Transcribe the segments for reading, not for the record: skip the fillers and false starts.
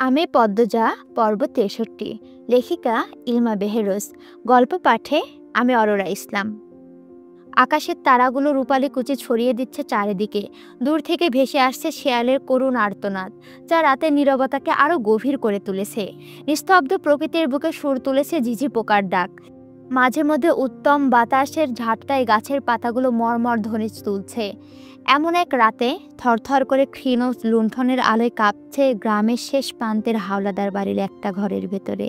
আমি পদ্মজা পর্ব ৬৩ লেখিকা ইলমা বেহেরোজ গল্প পাঠে আমি অরোরা ইসলাম। আকাশের তারাগুলো রূপালি কুচি ছড়িয়ে দিচ্ছে চারিদিকে। দূর থেকে ভেসে আসছে শেয়ালের করুণ আর্তনাদ, যা রাতের নীরবতাকে আরো গভীর করে তুলেছে। নিস্তব্ধ প্রকৃতির বুকে সুর তুলেছে ঝিঝি পোকার ডাক। মাঝে মধ্যে উত্তম বাতাসের ঝাপটায় গাছের পাতাগুলো মর্মর ধ্বনি তুলছে। এমন এক রাতে থরথর করে ক্ষীণ লুণ্ঠনের আলোয় কাঁপছে গ্রামের শেষ প্রান্তের হাওলাদার বাড়ির একটা ঘরের ভেতরে।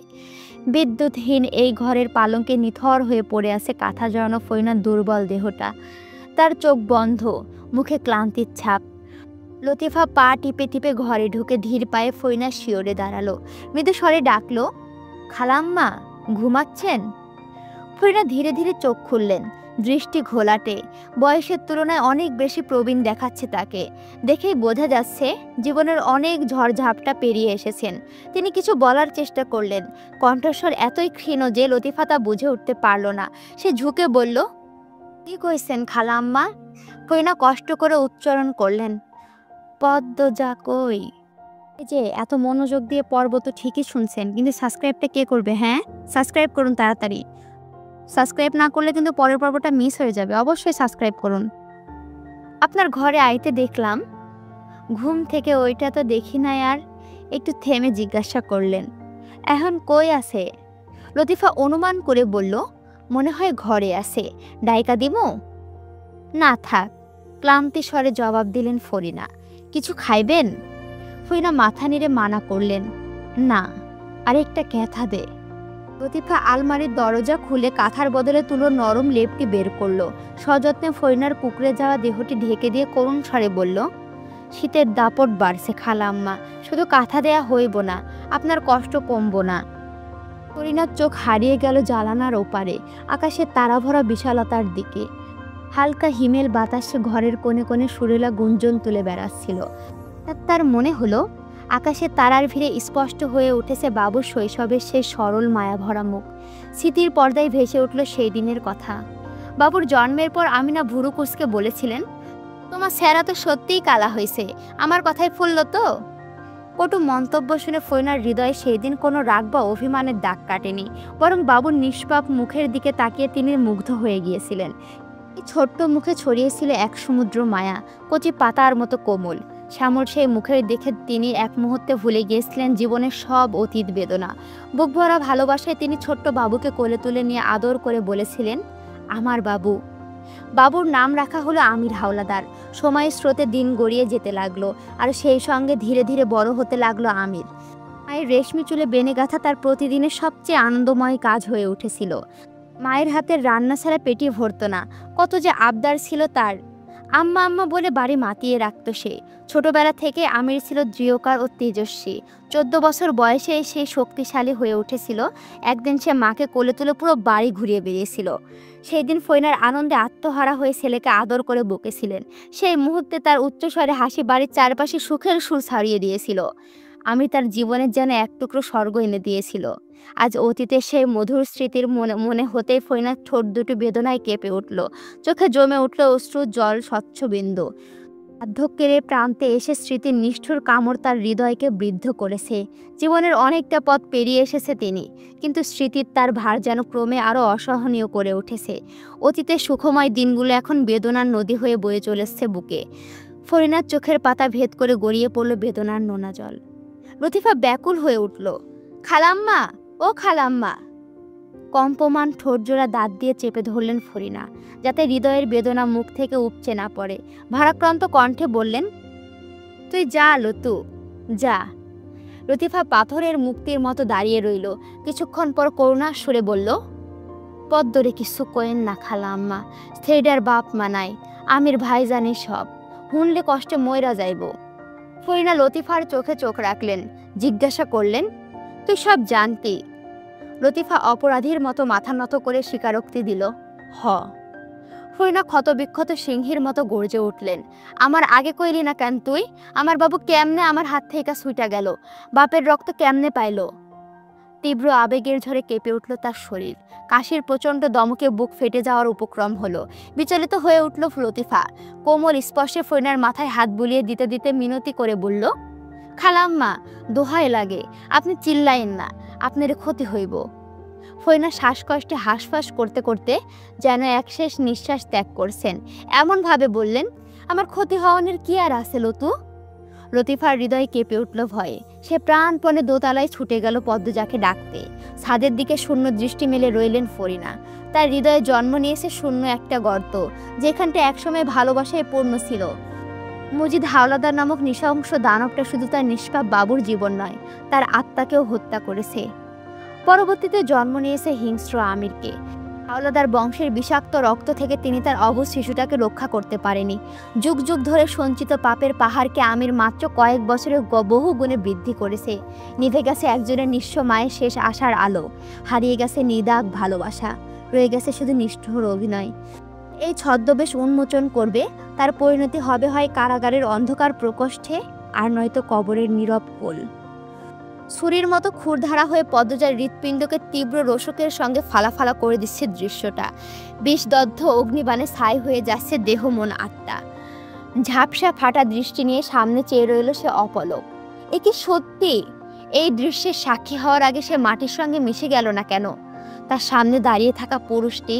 বিদ্যুৎহীন এই ঘরের পালঙ্কে নিথর হয়ে পড়ে আছে কাঁথা জড়ানো ফইনার দুর্বল দেহটা। তার চোখ বন্ধ, মুখে ক্লান্তির ছাপ। লতিফা পা টিপে টিপে ঘরে ঢুকে ধীর পায়ে ফইনা শিওরে দাঁড়ালো। মৃদু স্বরে ডাকলো, খালাম্মা ঘুমাচ্ছেন? ফরিনা ধীরে ধীরে চোখ খুললেন, দৃষ্টি ঘোলাটে। বয়সের তুলনায় অনেক বেশি প্রবীণ দেখাচ্ছে তাকে। দেখেই বোঝা যাচ্ছে জীবনের অনেক ঝড়ঝাপটা পেরিয়ে এসেছেন। তিনি কিছু বলার চেষ্টা করলেন, কণ্ঠস্বর এতই ক্ষীণ যে লতিফা তা বুঝে উঠতে পারল না। সে ঝুঁকে বলল, কি কইছেন খালা আম্মা? ফরিনা কষ্ট করে উচ্চারণ করলেন, পদ্মজা কই। এই যে এত মনোযোগ দিয়ে পর্ব তো ঠিকই শুনছেন, কিন্তু সাবস্ক্রাইবটা কে করবে? হ্যাঁ, সাবস্ক্রাইব করুন তাড়াতাড়ি। সাবস্ক্রাইব না করলে কিন্তু পরের পর্বটা মিস হয়ে যাবে। অবশ্যই সাবস্ক্রাইব করুন। আপনার ঘরে আইতে দেখলাম, ঘুম থেকে ওইটা তো দেখি নাই। আর একটু থেমে জিজ্ঞাসা করলেন, এখন কই আছে? লতিফা অনুমান করে বলল, মনে হয় ঘরে আছে, ডাইকা দিমু? না থাক, ক্লান্তি স্বরে জবাব দিলেন ফরিনা। কিছু খাইবেন? ফরিনা মাথা নেড়ে মানা করলেন, না, আরেকটা ক্যাথা দে। লতিফা আলমারির দরজা খুলে কাঁথার বদলে তুলো নরম লেপটি বের করলো। সযত্নে ফরিনার কুকড়ে যাওয়া দেহটি ঢেকে দিয়ে করুণ স্বরে বলল, শীতের দাপট বাড়ছে খালা আম্মা, শুধু কাঁথা দেয়া হইব না, আপনার কষ্ট কমবো না। ফরিনার চোখ হারিয়ে গেল জানালার ওপারে, আকাশের তারাভরা বিশালতার দিকে। হালকা হিমেল বাতাসে ঘরের কোণে কোণে সুরেলা গুঞ্জন তুলে বেড়াচ্ছিল। তার মনে হলো আকাশে তারার ভিড়ে স্পষ্ট হয়ে উঠেছে বাবুর শৈশবের সেই সরল মায়াভরা মুখ। স্মৃতির পর্দায় ভেসে উঠল সেই দিনের কথা। বাবুর জন্মের পর আমিনা ভুরু কুঁচকে বলেছিলেন, তোমার চেহারা তো সত্যিই কালা হয়েছে, আমার কথায় ফুলল তো? কটু মন্তব্য শুনে ফরিনার হৃদয়ে সেই দিন কোনো রাগ বা অভিমানের দাগ কাটেনি, বরং বাবুর নিষ্পাপ মুখের দিকে তাকিয়ে তিনি মুগ্ধ হয়ে গিয়েছিলেন। এই ছোট্ট মুখে ছড়িয়েছিল এক সমুদ্র মায়া, কচি পাতার মতো কোমল। শ্যামল সেই মুখের দেখে তিনি এক মুহূর্তে ভুলে গিয়েছিলেন জীবনের সব অতীত বেদনা। বুক ভরা ভালোবাসায় তিনি ছোট্ট বাবুকে কোলে তুলে নিয়ে আদর করে বলেছিলেন, আমার বাবু। বাবুর নাম রাখা হলো আমির হাওলাদার। সময়ের স্রোতে দিন গড়িয়ে যেতে লাগলো, আর সেই সঙ্গে ধীরে ধীরে বড় হতে লাগলো আমির। মায়ের রেশমি চুলে বেনে গাঁথা তার প্রতিদিনের সবচেয়ে আনন্দময় কাজ হয়ে উঠেছিল। মায়ের হাতের রান্না ছাড়া পেটি ভরত না। কত যে আবদার ছিল তার। আম্মা আম্মা বলে বাড়ি মাতিয়ে রাখত সে। ছোটবেলা থেকে আমির ছিল দৃঢ়কার ও তেজস্বী। 14 বছর বয়সে সে শক্তিশালী হয়ে উঠেছিল। একদিন সে মাকে কোলে তুলে পুরো বাড়ি ঘুরিয়ে বেরিয়েছিল। সেই দিন ফইনার আনন্দে আত্মহারা হয়ে ছেলেকে আদর করে বকেছিলেন। সেই মুহূর্তে তার উচ্চস্বরে হাসি বাড়ির চারপাশে সুখের সুর ছাড়িয়ে দিয়েছিল। আমি তার জীবনের যেন এক টুকরো স্বর্গ এনে দিয়েছিল। আজ অতীতের সেই মধুর স্মৃতির মনে হতেই ফইনার ঠোঁট দুটো বেদনায় কেঁপে উঠল। চোখে জমে উঠল অশ্রু জল স্বচ্ছ বিন্দু। বার্ধক্যের প্রান্তে এসে স্মৃতির নিষ্ঠুর কামড় তার হৃদয়কে বৃদ্ধ করেছে। জীবনের অনেকটা পথ পেরিয়ে এসেছে তিনি, কিন্তু স্মৃতির তার ভার যেন ক্রমে আরও অসহনীয় করে উঠেছে। অতীতের সুখময় দিনগুলো এখন বেদনার নদী হয়ে বয়ে চলেছে বুকে। ফরিনার চোখের পাতা ভেদ করে গড়িয়ে পড়ল বেদনার নোনা জল। লতিফা ব্যাকুল হয়ে উঠল, খালাম্মা, ও খালাম্মা। কম্পমান ঠোঁটজোড়া দাঁত দিয়ে চেপে ধরলেন ফরিনা, যাতে হৃদয়ের বেদনা মুখ থেকে উপচে না পড়ে। ভারাক্রান্ত কণ্ঠে বললেন, তুই যা লতু, যা। লতিফা পাথরের মুক্তির মতো দাঁড়িয়ে রইল। কিছুক্ষণ পর করুণার সুরে বলল, পদ্মরে কিছু কয়েন না খালা আম্মা, স্থিরডার বাপ মানাই, আমির ভাই জানি সব, শুনলে কষ্টে ময়রা যাইব। ফরিনা লতিফার চোখে চোখ রাখলেন, জিজ্ঞাসা করলেন, তুই সব জানতি? লতিফা অপরাধীর মতো মাথা নত করে স্বীকারোক্তি দিল, হ। ফরিনা ক্ষতবিক্ষত সিংহীর মতো গর্জে উঠলেন, আমার আগে কইলি না কেন তুই? আমার বাবু কেমনে আমার হাত থেকে ছুটা গেল? বাপের রক্ত কেমনে পাইল? তীব্র আবেগের ঝড়ে কেঁপে উঠল তার শরীর। কাশির প্রচণ্ড দমকে বুক ফেটে যাওয়ার উপক্রম হলো। বিচলিত হয়ে উঠল লতিফা। কোমল স্পর্শে ফরিনার মাথায় হাত বুলিয়ে দিতে দিতে মিনতি করে বলল, খালাম্মা দোহাই লাগে, আপনি চিল্লাইন না, আপনার ক্ষতি হইব। ফয়না শ্বাসকষ্টে হাঁসফাঁস করতে করতে যেন এক শেষ নিঃশ্বাস ত্যাগ করছেন, এমনভাবে বললেন, আমার ক্ষতি হওয়ানের কি আর আছে লতু? লতিফার হৃদয় কেঁপে উঠল ভয়ে। সে প্রাণপণে দোতলায় ছুটে গেল পদ্মজাকে ডাকতে। ছাদের দিকে শূন্য দৃষ্টি মেলে রইলেন ফরিনা। তার হৃদয়ে জন্ম নিয়েছে শূন্য একটা গর্ত, যেখানটা একসময় ভালোবাসায় পূর্ণ ছিল। মজিদ হাওলাদার নামক নৃশংস দানবটা শুধু তার নিষ্পাপ বাবুর জীবন নয়, তার আত্মাকেও হত্যা করেছে। পরবর্তীতে জন্ম নিয়েছে হিংস্র আমিরকে। হাওলাদার বংশের বিষাক্ত রক্ত থেকে তিনি তার অবুঝ শিশুটাকে রক্ষা করতে পারেনি। যুগ যুগ ধরে সঞ্চিত পাপের পাহাড়কে আমির মাত্র কয়েক বছরে বহু গুণে বৃদ্ধি করেছে। নিভে গেছে একজনের নিঃস্ব মায়ের শেষ আশার আলো, হারিয়ে গেছে নিদাগ ভালোবাসা, রয়ে গেছে শুধু নিষ্ঠুর অভিনয়। এই ছদ্মবেশ উন্মোচন করবে, তার পরিণতি হবে হয় কারাগারের অন্ধকার প্রকোষ্ঠে, আর নয়তো কবরের নীরব কোল। ছুরির মতো ক্ষুরধারা হয়ে পদ্মজার হৃৎপিণ্ডকে তীব্র রোশকের সঙ্গে ফালাফালা করে দিচ্ছে দৃশ্যটা। বিষদগ্ধ অগ্নিবাণে ছাই হয়ে যাচ্ছে দেহ মন আত্মা। ঝাপসা ফাটা দৃষ্টি নিয়ে সামনে চেয়ে রইল সে অপলক। এ কি সত্যি? এই দৃশ্যের সাক্ষী হওয়ার আগে সে মাটির সঙ্গে মিশে গেল না কেন? তার সামনে দাঁড়িয়ে থাকা পুরুষটি,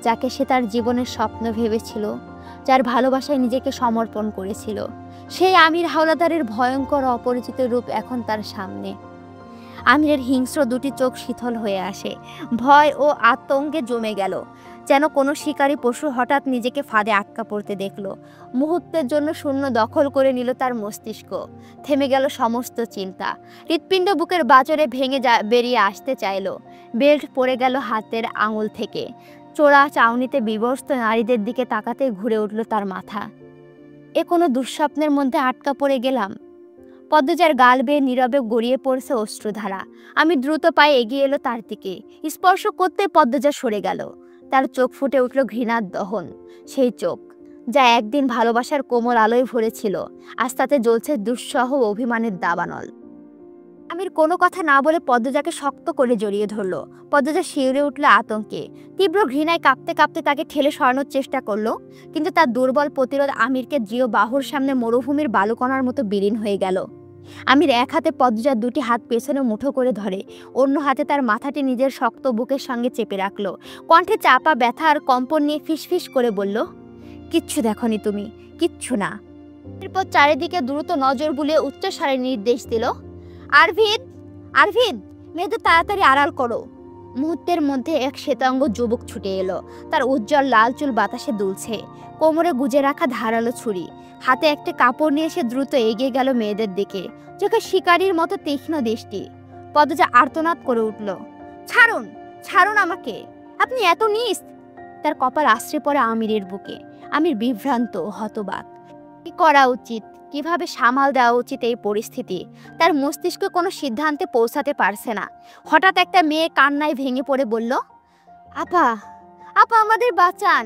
যাকে সে তার জীবনের স্বপ্ন ভেবেছিল, যার ভালোবাসায় নিজেকে সমর্পণ করেছিল, সেই আমির হাওলাদারের ভয়ঙ্কর অপরিচিত রূপ এখন তার সামনে। আমিরের হিংস্র দুটি চোখ শীতল হয়ে আসে, ভয় ও আতঙ্কে জমে গেল, যেন কোনো শিকারী পশু হঠাৎ নিজেকে ফাঁদে আটকা পড়তে দেখল। মুহূর্তের জন্য শূন্য দখল করে নিল তার মস্তিষ্ক। থেমে গেল সমস্ত চিন্তা। হৃৎপিণ্ড বুকের বাজরে ভেঙে বেরিয়ে আসতে চাইল। বেল্ট পড়ে গেল হাতের আঙুল থেকে। চোরা চাউনিতে বিবস্ত্র নারীদের দিকে তাকাতে ঘুরে উঠল তার মাথা। এ কোনো দুঃস্বপ্নের মধ্যে আটকা পড়ে গেলাম? পদ্মজার গাল বেয়ে নীরবে গড়িয়ে পড়ছে অশ্রুধারা। আমি দ্রুত পায়ে এগিয়ে এলো তার দিকে। স্পর্শ করতে পদ্মজা সরে গেল। তার চোখ ফুটে উঠল ঘৃণার দহন। সেই চোখ, যা একদিন ভালোবাসার কোমল আলোয় ভরেছিল, আজ তাতে জ্বলছে দুঃসহ অভিমানের দাবানল। আমির কোনো কথা না বলে পদ্মজাকে শক্ত করে জড়িয়ে ধরল। পদ্মজা শিউরে উঠল আতঙ্কে। তীব্র ঘৃণায় কাঁপতে কাঁপতে তাকে ঠেলে সরানোর চেষ্টা করলো, কিন্তু তার দুর্বল প্রতিরোধ আমিরকে দৃঢ় বাহুর সামনে মরুভূমির বালুকণার মতো বিলীন হয়ে গেল। আমির এক হাতে পদ্মজার দুটি হাত পেছনে মুঠো করে ধরে, অন্য হাতে তার মাথাটি নিজের শক্ত বুকের সঙ্গে চেপে রাখলো। কণ্ঠে চাপা ব্যথা আর কম্পন নিয়ে ফিসফিস করে বলল, কিচ্ছু দেখনি তুমি, কিচ্ছু না। এরপর চারিদিকে দ্রুত নজর বুলিয়ে উচ্চস্বরে নির্দেশ দিল, আরভিদ, আরভিদ, মেয়েদের তাড়াতাড়ি আড়াল করো। মুহূর্তের মধ্যে এক শ্বেতাঙ্গ যুবক ছুটে এলো। তার উজ্জ্বল লাল চুল বাতাসে দুলছে, কোমরে গুজে রাখা ধারালো ছুরি, হাতে একটা কাপড় নিয়ে সে দ্রুত এগিয়ে গেল মেয়েদের দিকে, চোখে শিকারীর মতো তীক্ষ্ণ দৃষ্টি। পদ্মজা আর্তনাদ করে উঠল, ছাড়ুন, ছাড়ুন আমাকে, আপনি এত নীচ। তার কপাল আশ্রে পড়ে আমিরের বুকে। আমির বিভ্রান্ত, হতবাক। কি করা উচিত, কিভাবে সামাল দেওয়া উচিত এই পরিস্থিতি, তার মস্তিষ্ক কোনো সিদ্ধান্তে পৌঁছাতে পারছে না। হঠাৎ একটা মেয়ে কান্নায় ভেঙে পড়ে বলল, আপা, আপা আমাদের বাঁচান,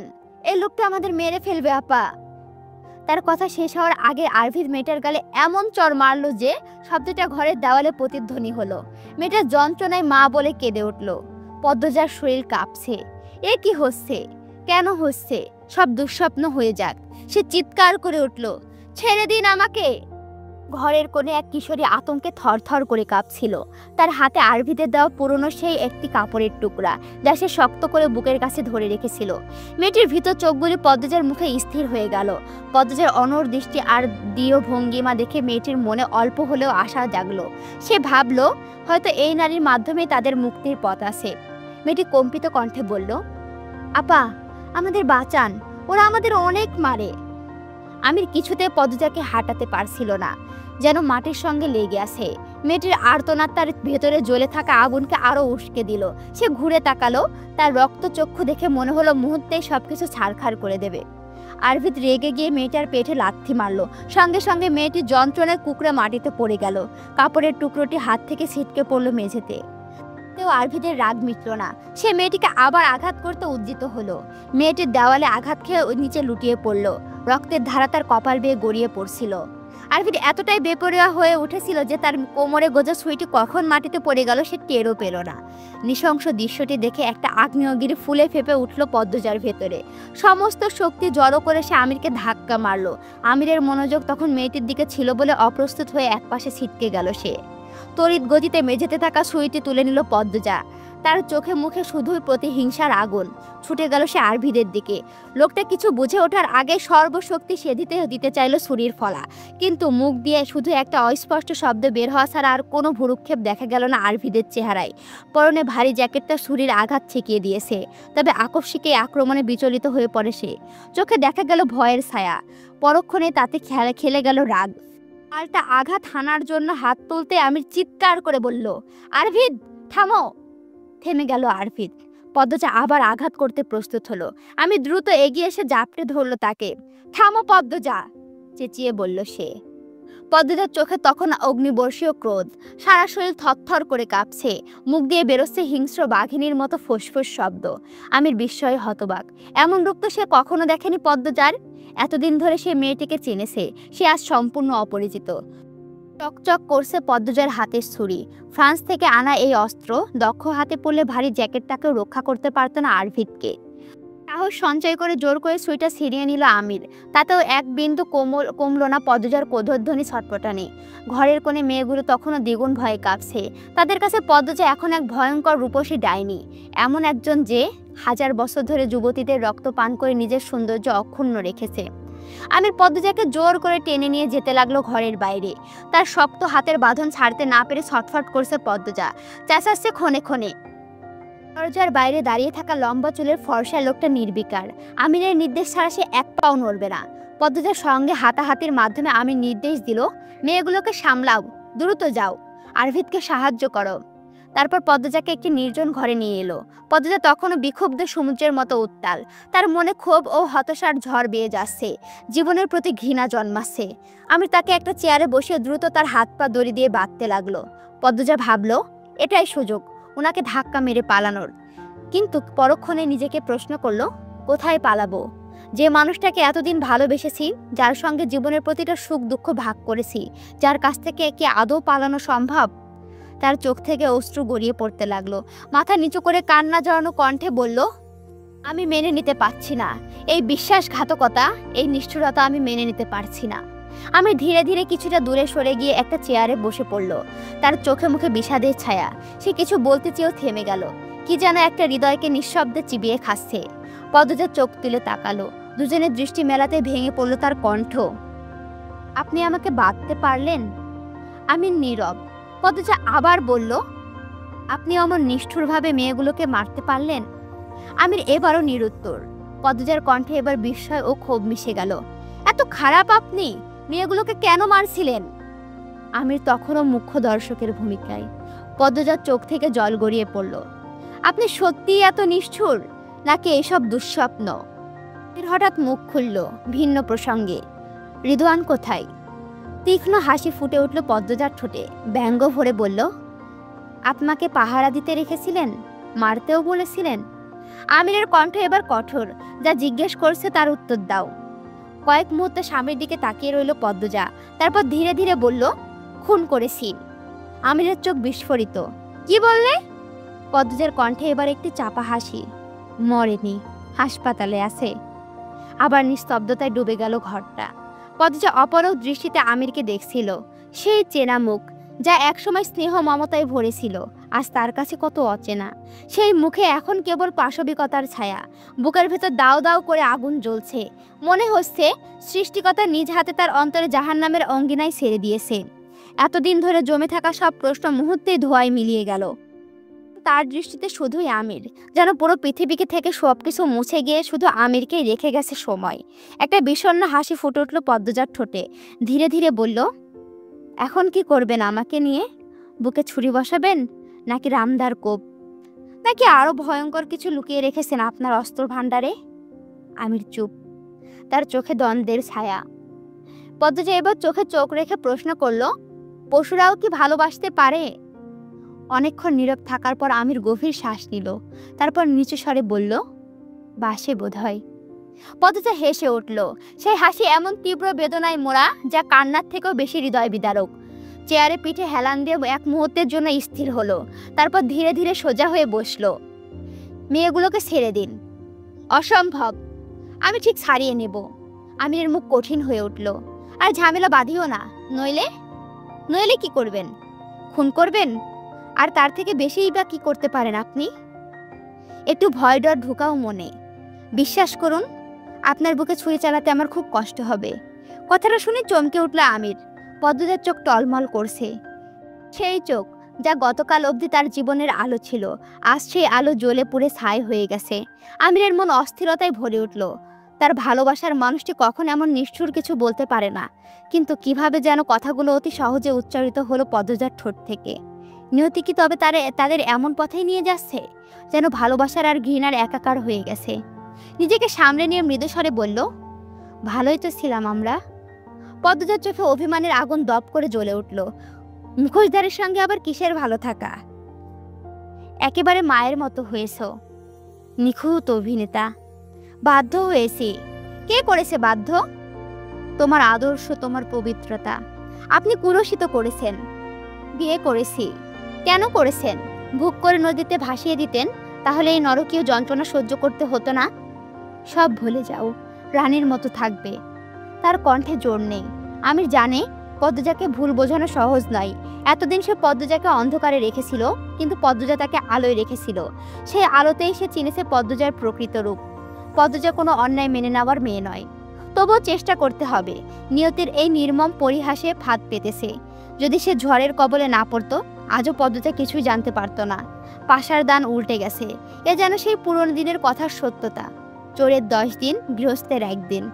এই লোকটা আমাদের মেরে ফেলবে আপা। তার কথা শেষ হওয়ার আগে আরভিদ মেয়েটার গালে এমন চড় মারল যে শব্দটা ঘরের দেওয়ালে প্রতিধ্বনি হলো। মেয়েটার যন্ত্রণায় মা বলে কেঁদে উঠল। পদ্মজার শরীর কাঁপছে। এ কি হচ্ছে, কেন হচ্ছে? সব দুঃস্বপ্ন হয়ে যাক। সে চিৎকার করে উঠল, ছেড়ে দিন আমাকে। ঘরের কোণে এক কিশোরী আতঙ্কে থরথর করে কাঁপছিল। তার হাতে আরভিদের দেওয়া পুরনো সেই একটি কাপড়ের টুকরা, যা সে শক্ত করে বুকের কাছে ধরে রেখেছিল। মেয়েটির ভিতর চোখগুলি পদ্মজার মুখে স্থির হয়ে গেল। পদ্মজার অনড় দৃষ্টি আর দৃঢ় ভঙ্গিমা দেখে মেয়েটির মনে অল্প হলেও আশা জাগলো। সে ভাবল, হয়তো এই নারীর মাধ্যমে তাদের মুক্তির পথ আছে। মেয়েটি কম্পিত কণ্ঠে বলল, আপা আমাদের বাঁচান, ওরা আমাদের অনেক মারে। আমির কিছুতে পদ্মজাকে হাঁটাতে পারছিল না, যেন মাটির সঙ্গে লেগে আছে। মেয়েটির আর্তনাদ তার ভেতরে জ্বলে থাকা আগুনকে আরো উস্কে দিল। সে ঘুরে তাকালো, তার রক্তচক্ষু দেখে মনে হলো মুহূর্তেই সবকিছু ছারখার করে দেবে। আরভিদ রেগে গিয়ে মেয়েটার পেটে লাথি মারলো। সঙ্গে সঙ্গে মেয়েটির যন্ত্রণায় কুকড়ে মাটিতে পড়ে গেল। কাপড়ের টুকরোটি হাত থেকে ছিটকে পড়ল মেঝেতে। আরভিদের রাগ মিটল না। সে মেয়েটিকে আবার আঘাত করতে উদ্যত হলো। মেয়েটির দেওয়ালে আঘাত খেয়ে নিচে লুটিয়ে পড়ল। রক্তের ধারা তার কপাল বেয়ে গড়িয়ে পড়ছিল। আরভিদ এতটাই বেপরোয়া হয়ে উঠেছিল যে তার কোমরে গোজা সুইটি কখন মাটিতে পড়ে গেল সে টেরও পেল না। নৃশংস দৃশ্যটি দেখে একটা আগ্নেয়গিরি ফুলে ফেপে উঠল পদ্মজার ভেতরে। সমস্ত শক্তি জড়ো করে সে আমিরকে ধাক্কা মারল। আমিরের মনোযোগ তখন মেয়েটির দিকে ছিল বলে অপ্রস্তুত হয়ে একপাশে ছিটকে গেল সে। তড়িৎ গতিতে মেঝেতে থাকা সুইটি তুলে নিল পদ্মজা। তার চোখে মুখে শুধুই প্রতিহিংসার আগুন। ছুটে গেল সে আরভিদের দিকে। লোকটা কিছু বুঝে ওঠার আগে সর্বশক্তি সে দিতে চাইল ছুরির ফলা, কিন্তু মুখ দিয়ে শুধু একটা অস্পষ্ট শব্দ বের হওয়া ছাড়া আর কোনো ভুরুক্ষেপ দেখা গেল না আরভিদের চেহারায়। পরনে ভারী জ্যাকেটটা ছুরির আঘাত ঠেকিয়ে দিয়েছে, তবে আকস্মিক এই আক্রমণে বিচলিত হয়ে পড়ে সে। চোখে দেখা গেল ভয়ের ছায়া, পরক্ষণে তাতে খেলে গেল রাগ। পাল্টা আঘাত হানার জন্য হাত তুলতে আমির চিৎকার করে বলল, আরভিদ থামো। থেমে গেল আরভিদ। পদ্মজা আবার আঘাত করতে প্রস্তুত হলো। আমি দ্রুত এগিয়ে এসে জাপটে ধরল তাকে। থামো পদ্মজা, চেঁচিয়ে বলল সে। পদ্মজার চোখে তখন অগ্নিবর্ষীয় ক্রোধ, সারা শরীর থরথর করে কাঁপছে, মুখ দিয়ে বেরোচ্ছে হিংস্র বাঘিনীর মতো ফোঁসফোঁস শব্দ। আমির বিস্ময়ে হতবাক। এমন রূপ তো সে কখনো দেখেনি পদ্মজার। এতদিন ধরে সে মেয়েটিকে চিনেছে, সে আজ সম্পূর্ণ অপরিচিত। চকচক করছে পদ্মজার হাতের ছুরি। ফ্রান্স থেকে আনা এই অস্ত্র দক্ষ হাতে পড়লে ভারী জ্যাকেটটাকেও রক্ষা করতে পারত না আরভিদকে। সাহস সঞ্চয় করে জোর করে ছুরিটা ছিনিয়ে নিল আমির। তাতেও এক বিন্দু কমল না পদ্মজার ক্রোধধ্বনি ছটপটানি। ঘরের কোণে মেয়েগুলো তখনও দ্বিগুণ ভয়ে কাঁপছে। তাদের কাছে পদ্মজা এখন এক ভয়ঙ্কর রূপসী ডাইনি, এমন একজন যে হাজার বছর ধরে যুবতীদের রক্ত পান করে নিজের সৌন্দর্য অক্ষুণ্ণ রেখেছে। আমির পদ্মজাকে জোর করে টেনে নিয়ে যেতে লাগলো ঘরের বাইরে। তার শক্ত হাতের বাঁধন ছাড়তে না পেরে ছটফট করছে পদ্মজা, চেঁচাচ্ছে ক্ষণে ক্ষণে। দরজার বাইরে দাঁড়িয়ে থাকা লম্বা চুলের ফর্সা লোকটা নির্বিকার। আমিরের নির্দেশ ছাড়া সে এক পাও নড়বে না। পদ্মজার সঙ্গে হাতাহাতির মাধ্যমে আমির নির্দেশ দিল, মেয়েগুলোকে সামলাও, দ্রুত যাও, আরভিদকে সাহায্য করো। তারপর পদ্মজাকে একটি নির্জন ঘরে নিয়ে এলো। পদ্মজা তখনও বিক্ষুব্ধ সমুদ্রের মতো উত্তাল। তার মনে ক্ষোভ ও হতাশার ঝড় বেয়ে যাচ্ছে, জীবনের প্রতি ঘৃণা জন্মাচ্ছে। আমি তাকে একটা চেয়ারে বসিয়ে দ্রুত তার হাত পা দড়ি দিয়ে বাঁধতে লাগলো। পদ্মজা ভাবলো এটাই সুযোগ ওনাকে ধাক্কা মেরে পালানোর। কিন্তু পরক্ষণে নিজেকে প্রশ্ন করলো, কোথায় পালাবো? যে মানুষটাকে এতদিন ভালোবেসেছি, যার সঙ্গে জীবনের প্রতিটা সুখ দুঃখ ভাগ করেছি, যার কাছ থেকে কি আদৌ পালানো সম্ভব? তার চোখ থেকে অশ্রু গড়িয়ে পড়তে লাগলো। মাথা নিচু করে কান্না জড়ানো কণ্ঠে বলল, আমি মেনে নিতে পারছি না এই বিশ্বাসঘাতকতা, এই নিষ্ঠুরতা আমি মেনে নিতে পারছি না। আমি ধীরে ধীরে কিছুটা দূরে সরে গিয়ে একটা চেয়ারে বসে পড়ল। তার চোখে মুখে বিষাদের ছায়া। সে কিছু বলতে চেয়েও থেমে গেল। কি যেন একটা হৃদয়কে নিঃশব্দে চিবিয়ে খাচ্ছে। পদ্মজা চোখ তুলে তাকালো। দুজনের দৃষ্টি মেলাতে ভেঙে পড়ল তার কণ্ঠ। আপনি আমাকে বাঁধতে পারলেন? আমি নীরব। পদ্মজা আবার বলল, আপনি অমন নিষ্ঠুরভাবে মেয়েগুলোকে মারতে পারলেন? আমির এবারও নিরুত্তর। পদ্মজার কণ্ঠে এবার বিস্ময় ও ক্ষোভ মিশে গেল। এত খারাপ আপনি? মেয়েগুলোকে কেন মারছিলেন? আমির তখনও মুখ্য দর্শকের ভূমিকায়। পদ্মজার চোখ থেকে জল গড়িয়ে পড়ল। আপনি সত্যিই এত নিষ্ঠুর, নাকি এসব দুঃস্বপ্ন? হঠাৎ মুখ খুলল ভিন্ন প্রসঙ্গে। রিদওয়ান কোথায়? তীক্ষ্ণ হাসি ফুটে উঠল পদ্মজার ঠোঁটে। ব্যঙ্গ ভরে বলল, আপনাকে পাহারা দিতে রেখেছিলেন, মারতেও বলেছিলেন? আমিরের কণ্ঠ এবার কঠোর। যা জিজ্ঞেস করছে তার উত্তর দাও। কয়েক মুহূর্ত স্বামীর দিকে তাকিয়ে রইল পদ্মজা, তারপর ধীরে ধীরে বলল, খুন করেছি। আমিরের চোখ বিস্ফোরিত। কি বললে? পদ্মজার কণ্ঠে এবার একটি চাপা হাসি। মরেনি, হাসপাতালে আছে। আবার নিস্তব্ধতায় ডুবে গেল ঘরটা। পদ্মজা অপলক দৃষ্টিতে আমিরকে দেখছিল। সেই চেনা মুখ, যা একসময় স্নেহ মমতায় ভরেছিল, আজ তার কাছে কত অচেনা। সেই মুখে এখন কেবল পাশবিকতার ছায়া। বুকের ভেতর দাও দাও করে আগুন জ্বলছে। মনে হচ্ছে সৃষ্টিকর্তা নিজ হাতে তার অন্তরে জাহান্নামের অঙ্গিনায় ছেড়ে দিয়েছে। এতদিন ধরে জমে থাকা সব প্রশ্ন মুহূর্তেই ধোঁয়ায় মিলিয়ে গেল। তার দৃষ্টিতে শুধুই আমির, যেন পুরো পৃথিবীকে থেকে সবকিছু মুছে গিয়ে শুধু আমিরকেই রেখে গেছে সময়। একটা বিষণ্ণ হাসি ফুটে উঠল পদ্মজার ঠোঁটে। ধীরে ধীরে বলল, এখন কি করবেন আমাকে নিয়ে? বুকে ছুরি বসাবেন, নাকি রামদার কোপ, নাকি আরো ভয়ঙ্কর কিছু লুকিয়ে রেখেছেন আপনার অস্ত্র ভাণ্ডারে? আমির চুপ, তার চোখে দ্বন্দ্বের ছায়া। পদ্মজা এবার চোখে চোখ রেখে প্রশ্ন করল, পশুরাও কি ভালোবাসতে পারে? অনেকক্ষণ নীরব থাকার পর আমির গভীর শ্বাস নিল। তারপর নিচু স্বরে বলল, বাসে বোধহয়। পদ্মজা হেসে উঠল। সেই হাসি এমন তীব্র বেদনায় মোড়া যা কান্নার থেকেও বেশি হৃদয় বিদারক। চেয়ারে পিঠে হেলান দিয়ে এক মুহূর্তের জন্য স্থির হলো, তারপর ধীরে ধীরে সোজা হয়ে বসলো। মেয়েগুলোকে ছেড়ে দিন। অসম্ভব। আমি ঠিক ছাড়িয়ে নেব। আমিরের মুখ কঠিন হয়ে উঠল। আর ঝামেলা বাঁধিও না, নইলে নইলে কি করবেন? খুন করবেন? আর তার থেকে বেশিই বা কি করতে পারেন আপনি? একটু ভয় ডর ঢুকাও মনে। বিশ্বাস করুন, আপনার বুকে ছুরি চালাতে আমার খুব কষ্ট হবে। কথাটা শুনে চমকে উঠল আমির। পদ্মজার চোখ টলমল করছে। সেই চোখ যা গতকাল অবধি তার জীবনের আলো ছিল, আজ সেই আলো জ্বলে পুড়ে ছাই হয়ে গেছে। আমিরের মন অস্থিরতায় ভরে উঠল। তার ভালোবাসার মানুষটি কখন এমন নিষ্ঠুর কিছু বলতে পারে না, কিন্তু কিভাবে যেন কথাগুলো অতি সহজে উচ্চারিত হলো পদ্মজার ঠোঁট থেকে। নিয়তি কি তবে তাদের এমন পথেই নিয়ে যাচ্ছে, যেন ভালোবাসার আর ঘৃণার একাকার হয়ে গেছে। নিজেকে সামলে নিয়ে মৃদুস্বরে বলল, ভালোই তো ছিলাম আমরা। পদ্মজার চোখে অভিমানের আগুন দপ করে জ্বলে উঠল। মুখোশধারের সঙ্গে আবার কিসের ভালো থাকা? একেবারে মায়ের মতো হয়েছ। নিখুঁত অভিনেতা। বাধ্য হয়েছি। কে করেছে বাধ্য? তোমার আদর্শ, তোমার পবিত্রতা। আপনি কুলসিত করেছেন। বিয়ে করেছি। কেন করেছেন? ভুক করে নদীতে ভাসিয়ে দিতেন, তাহলে এই নরকীয় যন্ত্রণা সহ্য করতে হতো না। সব ভুলে যাও, রানীর মতো থাকবে। তার কণ্ঠে জোর নেই। আমির জানে পদ্মজাকে ভুল বোঝানো সহজ নয়। এতদিন সে পদ্মজাকে অন্ধকারে রেখেছিল, কিন্তু পদ্মজা তাকে আলোয় রেখেছিল। সেই আলোতেই সে চিনেছে পদ্মজার প্রকৃত রূপ। পদ্মজা কোনো অন্যায় মেনে নেওয়ার মেয়ে নয়। তবুও চেষ্টা করতে হবে। নিয়তির এই নির্মম পরিহাসে ফাঁদ পেতেছে। যদি সে ঝড়ের কবলে না পড়তো, আজও পদ্মজা কিছুই জানতে পারত না। পাশার দান উল্টে গেছে। এ যেন সেই পুরনো দিনের কথার সত্যতা। চোরের 10 দিন, গৃহস্থের 1 দিন।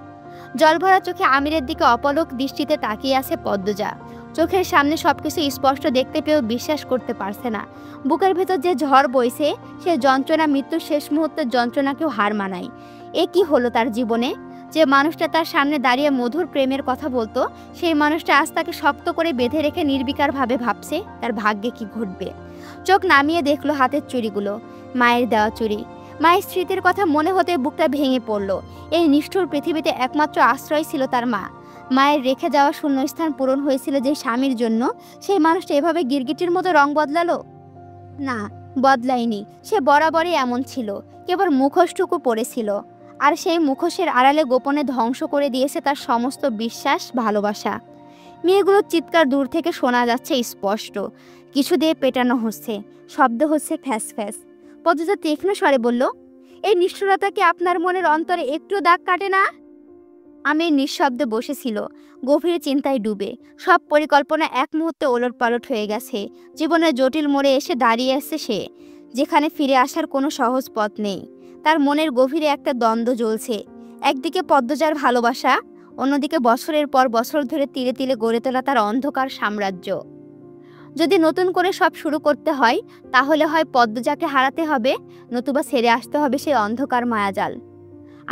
জলভরা চোখে আমিরের দিকে অপলক দৃষ্টিতে তাকিয়ে আছে পদ্মজা। চোখের সামনে সবকিছু স্পষ্ট দেখতে পেয়েও বিশ্বাস করতে পারছে না। বুকের ভেতর যে ঝড় বইছে, সে যন্ত্রণা মৃত্যুর শেষ মুহূর্তের যন্ত্রণাকেও হার মানায়। এ কি হলো তার জীবনে? যে মানুষটা তার সামনে দাঁড়িয়ে মধুর প্রেমের কথা বলতো, সেই মানুষটা আজ তাকে শক্ত করে বেঁধে রেখে নির্বিকারভাবে ভাবছে তার ভাগ্যে কি ঘটবে। চোখ নামিয়ে দেখলো হাতের চুড়িগুলো, মায়ের দেওয়া চুড়ি। মায়ের স্মৃতির কথা মনে হতে বুকটা ভেঙে পড়ল। এই নিষ্ঠুর পৃথিবীতে একমাত্র আশ্রয় ছিল তার মা। মায়ের রেখে যাওয়া শূন্যস্থান পূরণ হয়েছিল যে স্বামীর জন্য, সেই মানুষটা এভাবে গিরগিটির মতো রং বদলালো? না, বদলায়নি। সে বরাবরই এমন ছিল, কেবল মুখোশটুকু পড়েছিল। আর সেই মুখোশের আড়ালে গোপনে ধ্বংস করে দিয়েছে তার সমস্ত বিশ্বাস, ভালোবাসা। মেয়েগুলোর চিৎকার দূর থেকে শোনা যাচ্ছে স্পষ্ট। কিছু দিয়ে পেটানো হচ্ছে, শব্দ হচ্ছে ফ্যাস ফ্যাস। পদ্মজা তীক্ষ্ণ স্বরে বলল, এই নিষ্ঠুরতা কি আপনার মনের অন্তরে একটু দাগ কাটে না? আমি নিঃশব্দে বসেছিল, গভীর চিন্তায় ডুবে। সব পরিকল্পনা এক মুহূর্তে ওলটপালট হয়ে গেছে। জীবনের জটিল মোড়ে এসে দাঁড়িয়ে আছে সে, যেখানে ফিরে আসার কোনো সহজ পথ নেই। তার মনের গভীরে একটা দ্বন্দ্ব জ্বলছে। একদিকে পদ্মজার ভালোবাসা, অন্যদিকে বছরের পর বছর ধরে তিলে তিলে গড়ে তোলা তার অন্ধকার সাম্রাজ্য। যদি নতুন করে সব শুরু করতে হয়, তাহলে হয় পদ্মজাকে হারাতে হবে, নতুবা ছেড়ে আসতে হবে সেই অন্ধকার মায়াজাল।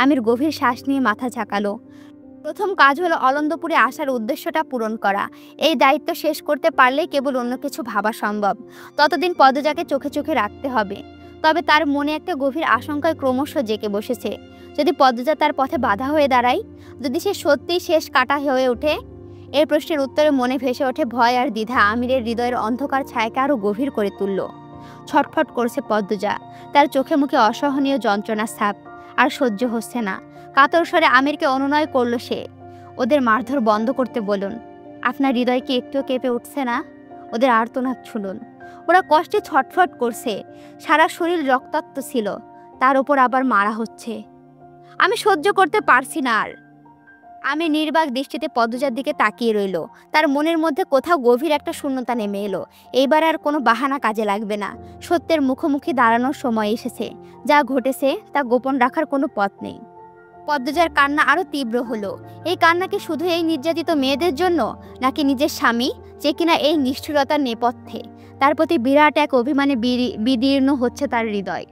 আমির গভীর শ্বাস নিয়ে মাথা ঝাঁকালো। প্রথম কাজ হলো অলন্দপুরে আসার উদ্দেশ্যটা পূরণ করা। এই দায়িত্ব শেষ করতে পারলেই কেবল অন্য কিছু ভাবা সম্ভব। ততদিন পদ্মজাকে চোখে চোখে রাখতে হবে। তবে তার মনে একটা গভীর আশঙ্কায় ক্রমশ জেঁকে বসেছে। যদি পদ্মজা তার পথে বাধা হয়ে দাঁড়ায়, যদি সে সত্যিই শেষ কাটা হয়ে ওঠে। এই প্রশ্নের উত্তরে মনে ভেসে ওঠে ভয় আর দ্বিধা। আমিরের হৃদয়ের অন্ধকার ছায়াকে আরও গভীর করে তুলল। ছটফট করছে পদ্মজা। তার চোখে মুখে অসহনীয় যন্ত্রণার ছাপ। আর সহ্য হচ্ছে না। কাতর স্বরে আমিরকে অনুনয় করল সে, ওদের মারধর বন্ধ করতে বলুন। আপনার হৃদয় কি একটু কেঁপে উঠছে না? ওদের আর্তনাদ শুনুন। ওরা কষ্টে ছটফট করছে, সারা শরীর রক্তাক্ত ছিল, তার উপর আবার মারা হচ্ছে। আমি সহ্য করতে পারছি না আর। আমি নির্বাক দৃষ্টিতে পদ্মজার দিকে তাকিয়ে রইল। তার মনের মধ্যে কোথাও গভীর একটা শূন্যতা নেমে এলো। এইবার আর কোনো বাহানা কাজে লাগবে না। সত্যের মুখোমুখি দাঁড়ানোর সময় এসেছে। যা ঘটেছে তা গোপন রাখার কোনো পথ নেই। পদ্মজার কান্না আরো তীব্র হলো। এই কান্না কি শুধু এই নির্যাতিত মেয়েদের জন্য, নাকি নিজের স্বামী, যে কিনা এই নিষ্ঠুরতার নেপথ্যে? তার প্রতি বিরাট এক অভিমানে বিদীর্ণ হচ্ছে তার হৃদয়।